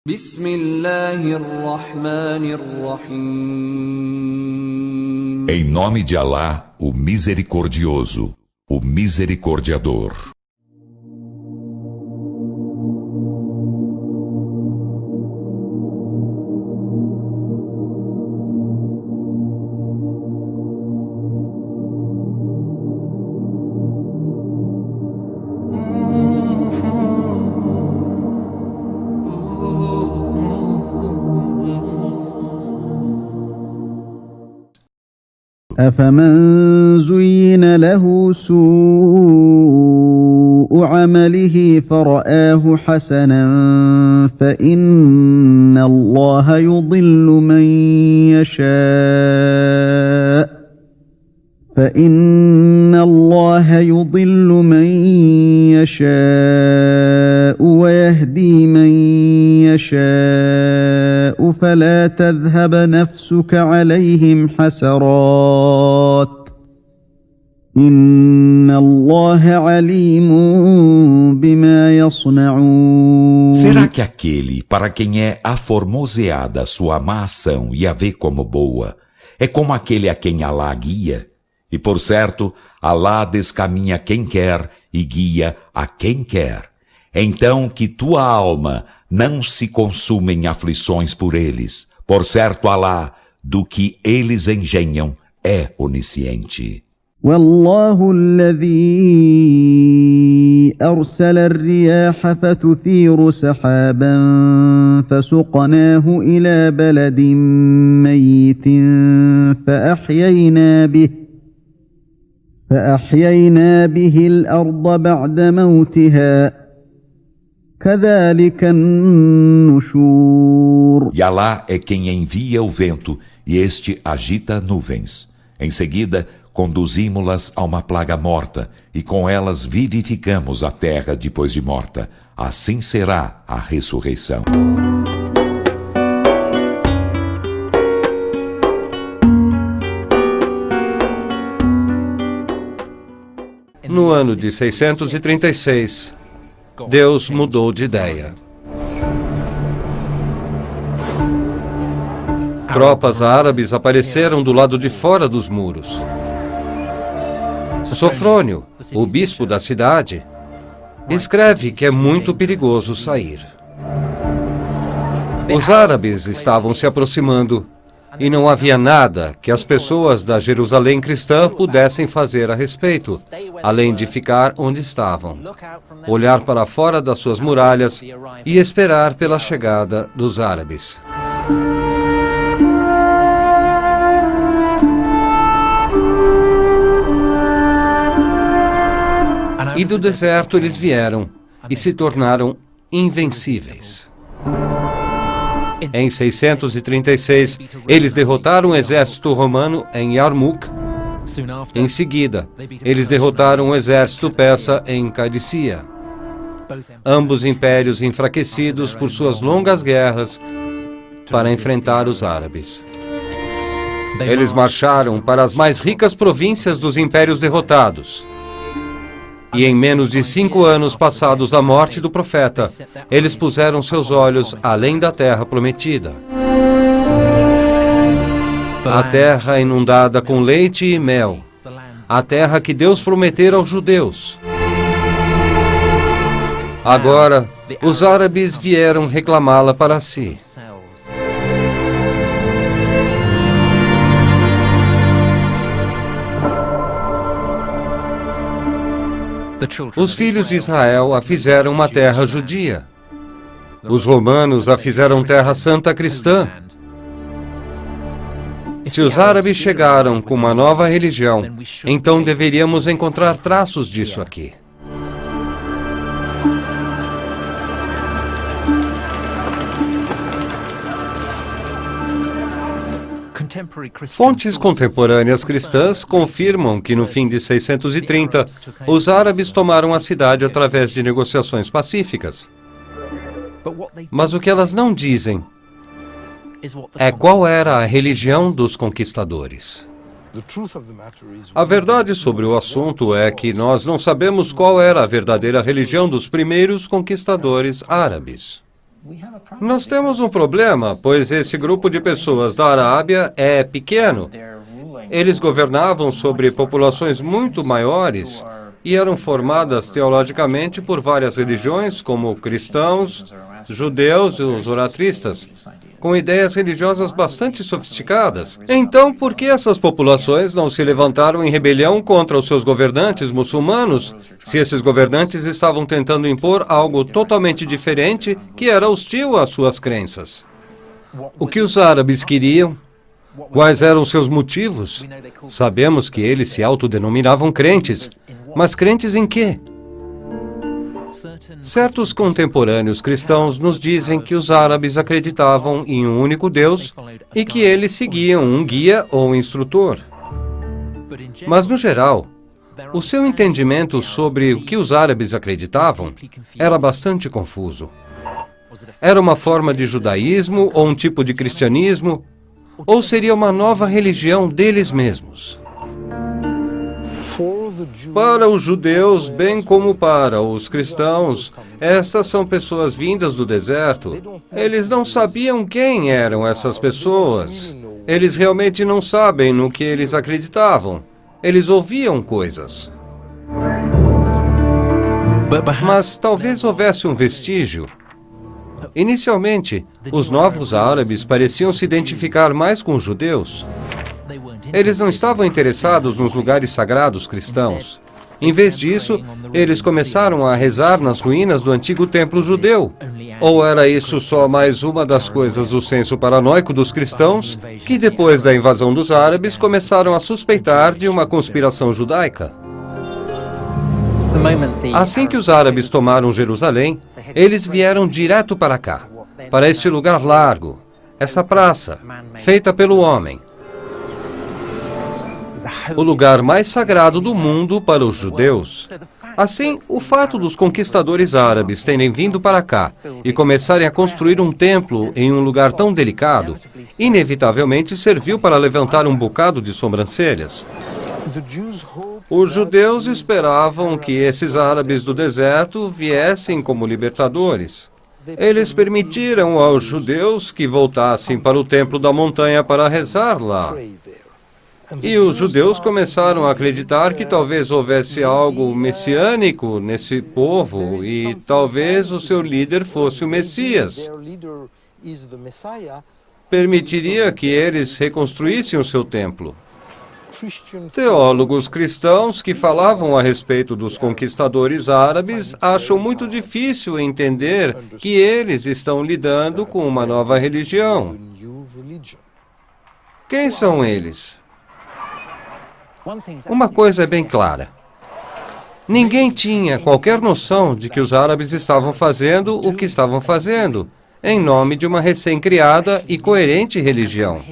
Em nome de Alá, o Misericordioso, o Misericordiador. أفمن زين له سوء عمله فرآه حسنا فإن الله يضل من يشاء ويهدي من يشاء فلا تذهب نفسك عليهم حسرات إن الله عليم بما يصنعون. Será que aquele para quem é aformoseada sua má ação e a vê como boa, é como aquele a quem Alá guia? E por certo, Alá descaminha quem quer e guia a quem quer. Então que tua alma não se consuma em aflições por eles. Por certo, Alá, do que eles engenham, é onisciente. والله الذي أرسل الرياح فتثير سحابا فسقناه إلى بلد ميت فأحيينا به الأرض بعد موتها كذلك النشور. E Alá é quem envia o vento e este agita nuvens. Em seguida, conduzimos-las a uma plaga morta e com elas vivificamos a terra depois de morta. Assim será a ressurreição. No ano de 636, Deus mudou de ideia. Tropas árabes apareceram do lado de fora dos muros. Sofrônio, o bispo da cidade, escreve que é muito perigoso sair. Os árabes estavam se aproximando e não havia nada que as pessoas da Jerusalém cristã pudessem fazer a respeito, além de ficar onde estavam, olhar para fora das suas muralhas e esperar pela chegada dos árabes. E do deserto eles vieram e se tornaram invencíveis. Em 636, eles derrotaram o exército romano em Yarmouk. Em seguida, eles derrotaram o exército persa em Cadícia. Ambos impérios enfraquecidos por suas longas guerras para enfrentar os árabes. Eles marcharam para as mais ricas províncias dos impérios derrotados. E em menos de 5 anos passados da morte do profeta, eles puseram seus olhos além da terra prometida. A terra inundada com leite e mel. A terra que Deus prometera aos judeus. Agora, os árabes vieram reclamá-la para si. Os filhos de Israel a fizeram uma terra judia. Os romanos a fizeram terra santa cristã. Se os árabes chegaram com uma nova religião, então deveríamos encontrar traços disso aqui. Fontes contemporâneas cristãs confirmam que no fim de 630, os árabes tomaram a cidade através de negociações pacíficas. Mas o que elas não dizem é qual era a religião dos conquistadores. A verdade sobre o assunto é que nós não sabemos qual era a verdadeira religião dos primeiros conquistadores árabes. Nós temos um problema, pois esse grupo de pessoas da Arábia é pequeno. Eles governavam sobre populações muito maiores e eram formadas teologicamente por várias religiões, como cristãos, judeus e os zoratristas, com ideias religiosas bastante sofisticadas. Então, por que essas populações não se levantaram em rebelião contra os seus governantes muçulmanos, se esses governantes estavam tentando impor algo totalmente diferente que era hostil às suas crenças? O que os árabes queriam? Quais eram seus motivos? Sabemos que eles se autodenominavam crentes, mas crentes em quê? Certos contemporâneos cristãos nos dizem que os árabes acreditavam em um único Deus e que eles seguiam um guia ou instrutor. Mas, no geral, o seu entendimento sobre o que os árabes acreditavam era bastante confuso. Era uma forma de judaísmo ou um tipo de cristianismo? Ou seria uma nova religião deles mesmos? Para os judeus, bem como para os cristãos, estas são pessoas vindas do deserto. Eles não sabiam quem eram essas pessoas. Eles realmente não sabem no que eles acreditavam. Eles ouviam coisas. Mas talvez houvesse um vestígio. Inicialmente, os novos árabes pareciam se identificar mais com os judeus. Eles não estavam interessados nos lugares sagrados cristãos. Em vez disso, eles começaram a rezar nas ruínas do antigo templo judeu. Ou era isso só mais uma das coisas do senso paranoico dos cristãos, que depois da invasão dos árabes começaram a suspeitar de uma conspiração judaica? Assim que os árabes tomaram Jerusalém, eles vieram direto para cá, para este lugar largo, essa praça, feita pelo homem. O lugar mais sagrado do mundo para os judeus. Assim, o fato dos conquistadores árabes terem vindo para cá e começarem a construir um templo em um lugar tão delicado, inevitavelmente serviu para levantar um bocado de sobrancelhas. Os judeus esperavam que esses árabes do deserto viessem como libertadores. Eles permitiram aos judeus que voltassem para o templo da montanha para rezar lá. E os judeus começaram a acreditar que talvez houvesse algo messiânico nesse povo e talvez o seu líder fosse o Messias. Permitiria que eles reconstruíssem o seu templo. Teólogos cristãos que falavam a respeito dos conquistadores árabes acham muito difícil entender que eles estão lidando com uma nova religião. Quem são eles? Uma coisa é bem clara. Ninguém tinha qualquer noção de que os árabes estavam fazendo o que estavam fazendo, em nome de uma recém-criada e coerente religião.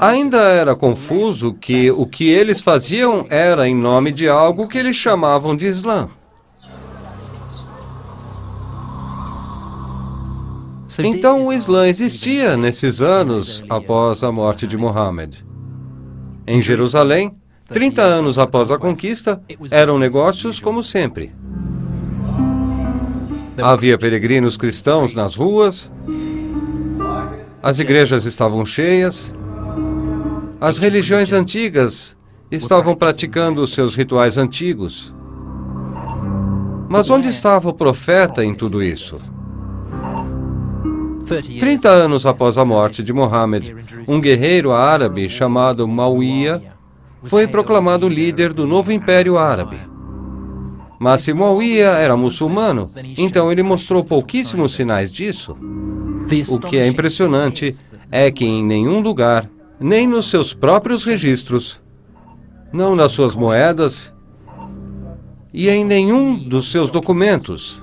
Ainda era confuso que o que eles faziam era em nome de algo que eles chamavam de Islã. Então o Islã existia nesses anos após a morte de Muhammad. Em Jerusalém, 30 anos após a conquista, eram negócios como sempre. Havia peregrinos cristãos nas ruas, as igrejas estavam cheias, as religiões antigas estavam praticando os seus rituais antigos. Mas onde estava o profeta em tudo isso? 30 anos após a morte de Muhammad, um guerreiro árabe chamado Muawiyah foi proclamado líder do novo Império Árabe. Mas se Muawiyah era muçulmano, então ele mostrou pouquíssimos sinais disso. O que é impressionante é que em nenhum lugar, nem nos seus próprios registros, não nas suas moedas e em nenhum dos seus documentos,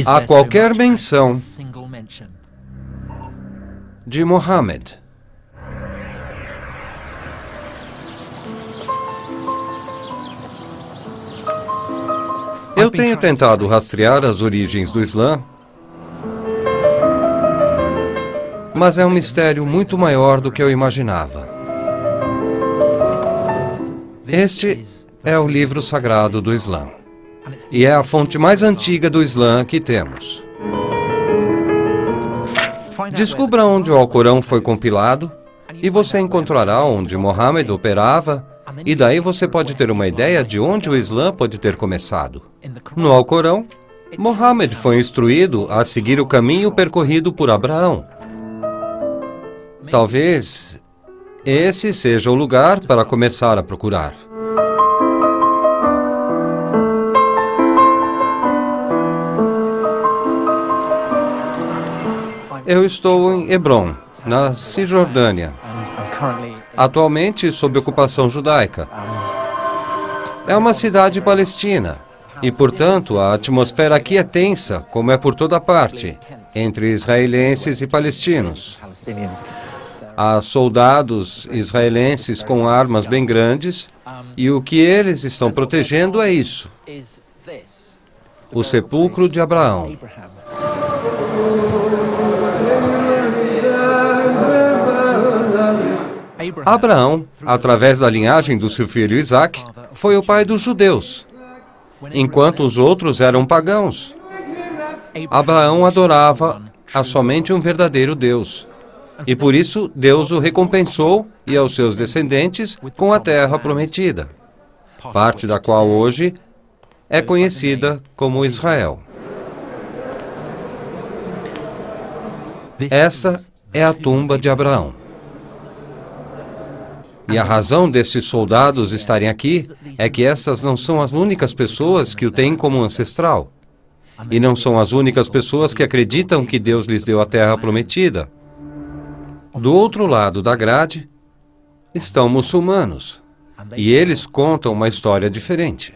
há qualquer menção de Muhammad. Eu tenho tentado rastrear as origens do Islã, mas é um mistério muito maior do que eu imaginava. Este é o livro sagrado do Islã, e é a fonte mais antiga do Islã que temos. Descubra onde o Alcorão foi compilado e você encontrará onde Mohammed operava, e daí você pode ter uma ideia de onde o Islã pode ter começado. No Alcorão, Mohammed foi instruído a seguir o caminho percorrido por Abraão. Talvez esse seja o lugar para começar a procurar. Eu estou em Hebron, na Cisjordânia, atualmente sob ocupação judaica. É uma cidade palestina e, portanto, a atmosfera aqui é tensa, como é por toda parte, entre israelenses e palestinos. Há soldados israelenses com armas bem grandes e o que eles estão protegendo é isso: o sepulcro de Abraão. Abraão, através da linhagem do seu filho Isaac, foi o pai dos judeus, enquanto os outros eram pagãos. Abraão adorava a somente um verdadeiro Deus, e por isso Deus o recompensou e aos seus descendentes com a terra prometida, parte da qual hoje é conhecida como Israel. Essa é a tumba de Abraão. E a razão destes soldados estarem aqui é que essas não são as únicas pessoas que o têm como ancestral. E não são as únicas pessoas que acreditam que Deus lhes deu a terra prometida. Do outro lado da grade estão muçulmanos. E eles contam uma história diferente.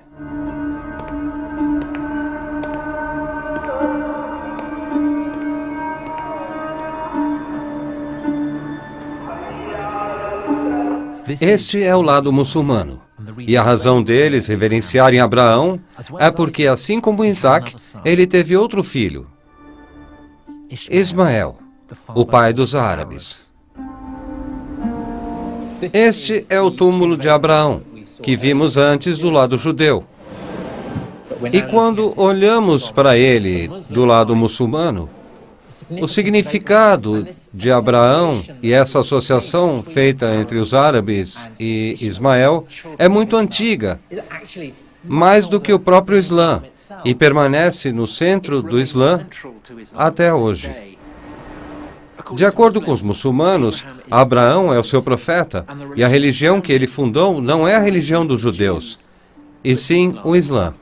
Este é o lado muçulmano. E a razão deles reverenciarem Abraão é porque, assim como Isaac, ele teve outro filho, Ismael, o pai dos árabes. Este é o túmulo de Abraão, que vimos antes do lado judeu. E quando olhamos para ele do lado muçulmano, o significado de Abraão e essa associação feita entre os árabes e Ismael é muito antiga, mais do que o próprio Islã, e permanece no centro do Islã até hoje. De acordo com os muçulmanos, Abraão é o seu profeta, e a religião que ele fundou não é a religião dos judeus, e sim o Islã.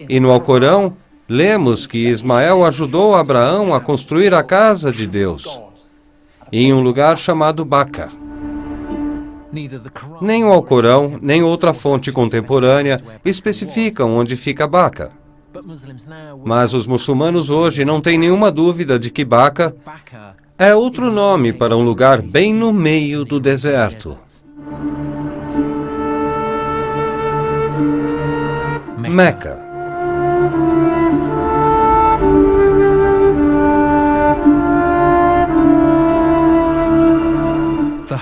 E no Alcorão, lemos que Ismael ajudou Abraão a construir a casa de Deus, em um lugar chamado Baca. Nem o Alcorão, nem outra fonte contemporânea especificam onde fica Baca. Mas os muçulmanos hoje não têm nenhuma dúvida de que Baca é outro nome para um lugar bem no meio do deserto. Meca.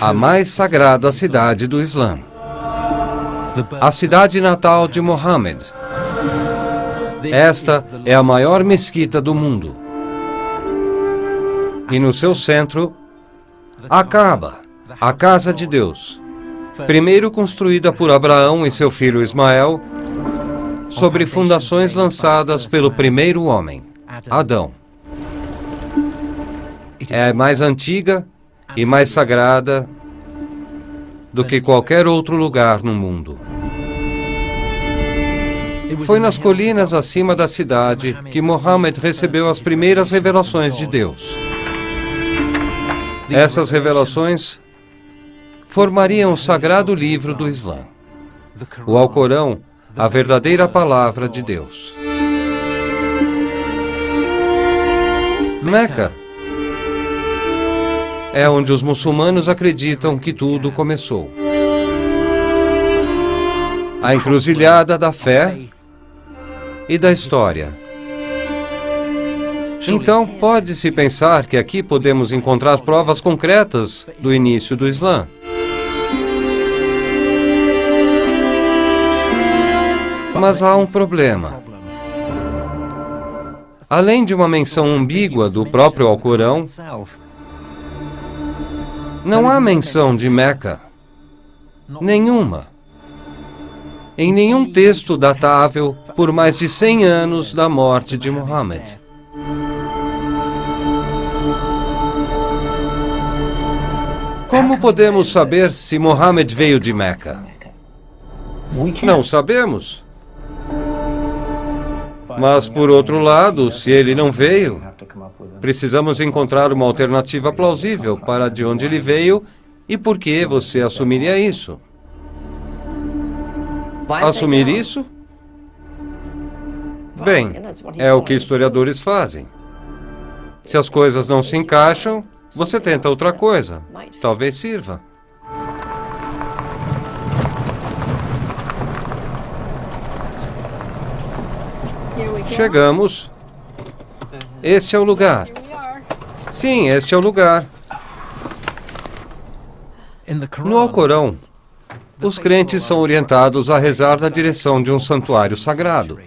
A mais sagrada cidade do Islã. A cidade natal de Mohammed. Esta é a maior mesquita do mundo. E no seu centro, a Kaaba, a casa de Deus, primeiro construída por Abraão e seu filho Ismael, sobre fundações lançadas pelo primeiro homem, Adão. É mais antiga e mais sagrada do que qualquer outro lugar no mundo. Foi nas colinas acima da cidade que Mohammed recebeu as primeiras revelações de Deus. Essas revelações formariam o sagrado livro do Islã, o Alcorão, a verdadeira palavra de Deus. Meca é onde os muçulmanos acreditam que tudo começou. A encruzilhada da fé e da história. Então, pode-se pensar que aqui podemos encontrar provas concretas do início do Islã. Mas há um problema. Além de uma menção ambígua do próprio Alcorão, não há menção de Meca. Nenhuma. Em nenhum texto datável por mais de 100 anos da morte de Muhammad. Como podemos saber se Muhammad veio de Meca? Não sabemos. Mas, por outro lado, se ele não veio, precisamos encontrar uma alternativa plausível para de onde ele veio e por que você assumiria isso. Assumir isso? Bem, é o que historiadores fazem. Se as coisas não se encaixam, você tenta outra coisa. Talvez sirva. Chegamos. Este é o lugar. Sim, este é o lugar. No Alcorão, os crentes são orientados a rezar na direção de um santuário sagrado.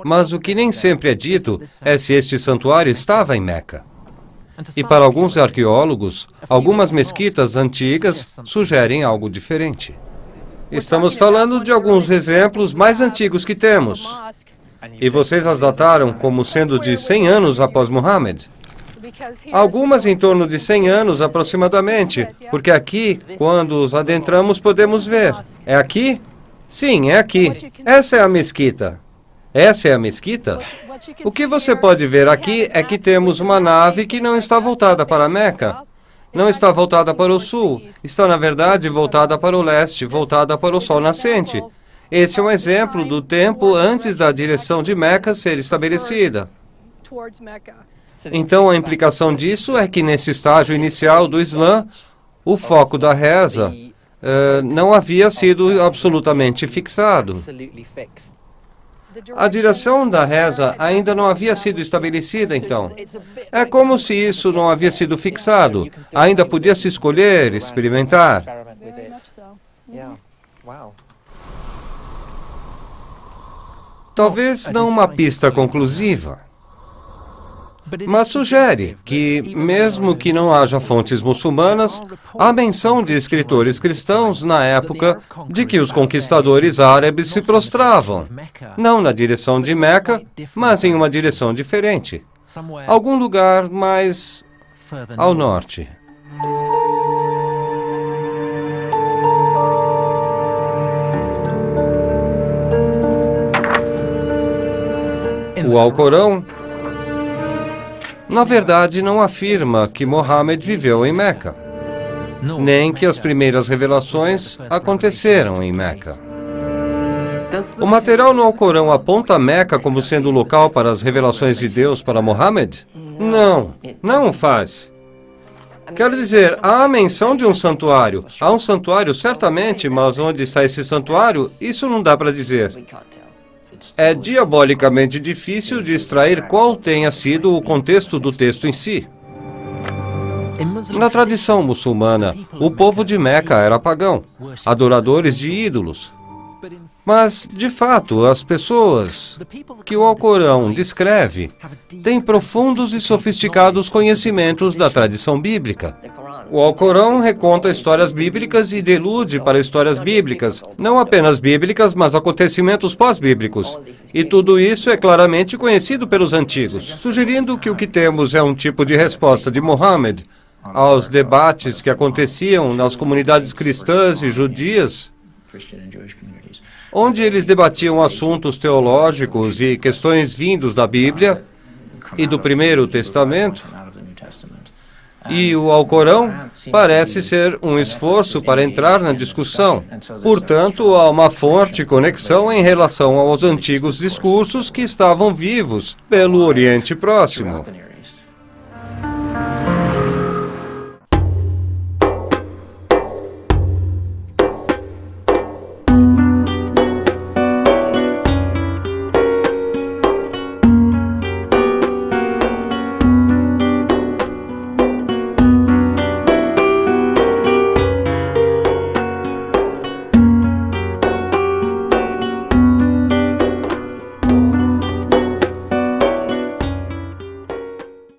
Mas o que nem sempre é dito é se este santuário estava em Meca. E para alguns arqueólogos, algumas mesquitas antigas sugerem algo diferente. Estamos falando de alguns exemplos mais antigos que temos. E vocês as dataram como sendo de 100 anos após Muhammad. Algumas em torno de 100 anos aproximadamente, porque aqui, quando os adentramos, podemos ver. É aqui? Sim, é aqui. Essa é a mesquita. Essa é a mesquita? O que você pode ver aqui é que temos uma nave que não está voltada para Meca. Não está voltada para o sul. Está, na verdade, voltada para o leste, voltada para o sol nascente. Esse é um exemplo do tempo antes da direção de Meca ser estabelecida. Então, a implicação disso é que nesse estágio inicial do Islã, o foco da reza não havia sido absolutamente fixado. A direção da reza ainda não havia sido estabelecida, então. É como se isso não havia sido fixado. Ainda podia se escolher, experimentar. Talvez não uma pista conclusiva, mas sugere que, mesmo que não haja fontes muçulmanas, há menção de escritores cristãos na época de que os conquistadores árabes se prostravam, não na direção de Meca, mas em uma direção diferente, algum lugar mais ao norte. O Alcorão, na verdade, não afirma que Muhammad viveu em Meca, nem que as primeiras revelações aconteceram em Meca. O material no Alcorão aponta Meca como sendo o local para as revelações de Deus para Muhammad? Não, não o faz. Quero dizer, há a menção de um santuário. Há um santuário, certamente, mas onde está esse santuário, isso não dá para dizer. É diabolicamente difícil de extrair qual tenha sido o contexto do texto em si. Na tradição muçulmana, o povo de Meca era pagão, adoradores de ídolos. Mas, de fato, as pessoas que o Alcorão descreve têm profundos e sofisticados conhecimentos da tradição bíblica. O Alcorão reconta histórias bíblicas e delude para histórias bíblicas, não apenas bíblicas, mas acontecimentos pós-bíblicos. E tudo isso é claramente conhecido pelos antigos, sugerindo que o que temos é um tipo de resposta de Muhammad aos debates que aconteciam nas comunidades cristãs e judias, onde eles debatiam assuntos teológicos e questões vindos da Bíblia e do Primeiro Testamento. E o Alcorão parece ser um esforço para entrar na discussão. Portanto, há uma forte conexão em relação aos antigos discursos que estavam vivos pelo Oriente Próximo.